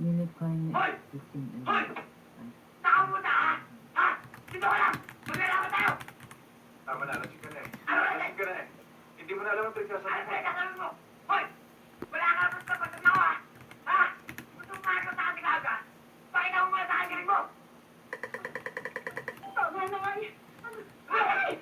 Minute kind Hoy! 15 Hoy! Tao mo na, ha? Ha? Dito ka lang! Maglalaman tayo! Tama na, lasing ka na eh. Ano na Lasing ka na eh. Hindi mo na alam ang pinagsasabi Ano mo. ba yung mo? Hoy! Wala ka naman sa pasan ako, ha? Ha? Gusto mo nga sa ating aga? Pakita mo muna sa akin galing mo! Tama na nga yan. Ay!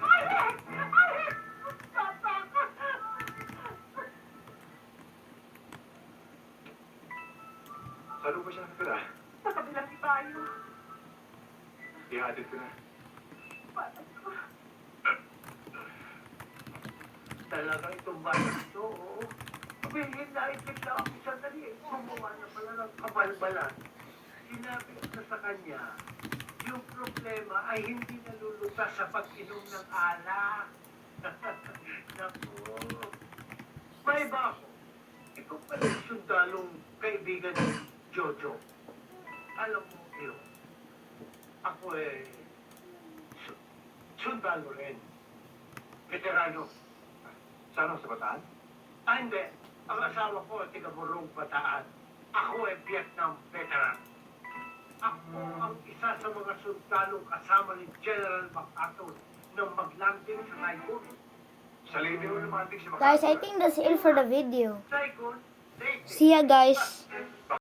Alex! Alex! Papa! Saan mo ba siya nakatira? Sa kabilang ibayo. Ihatid ko na. Patay ko. Talaga itong bata ito, oo. Bilhin na itik na ako sandali. Gumawa na pala ng kabalbalan. Sinabi ko na sa kanya, yung problema ay hindi nalulutas sa pag-inom ng alak. Naku. May ba ako? Ikaw pala yung sundalong kaibigan ni Jojo. Alam mo, iyo. Ako sundalo rin. Veterano. Saan ako sa Bataan? Ah, hindi. Ang asawa ko ay taga-Morong Bataan. Ako ay Vietnam veteran. Ako ang isa sa mga sundalong kasama ni General MacArthur nang maglanding sa Saigon. Sa Leyte mo lumating si Guys, I think that's it for the video. Saigon, Leyte. See ya guys.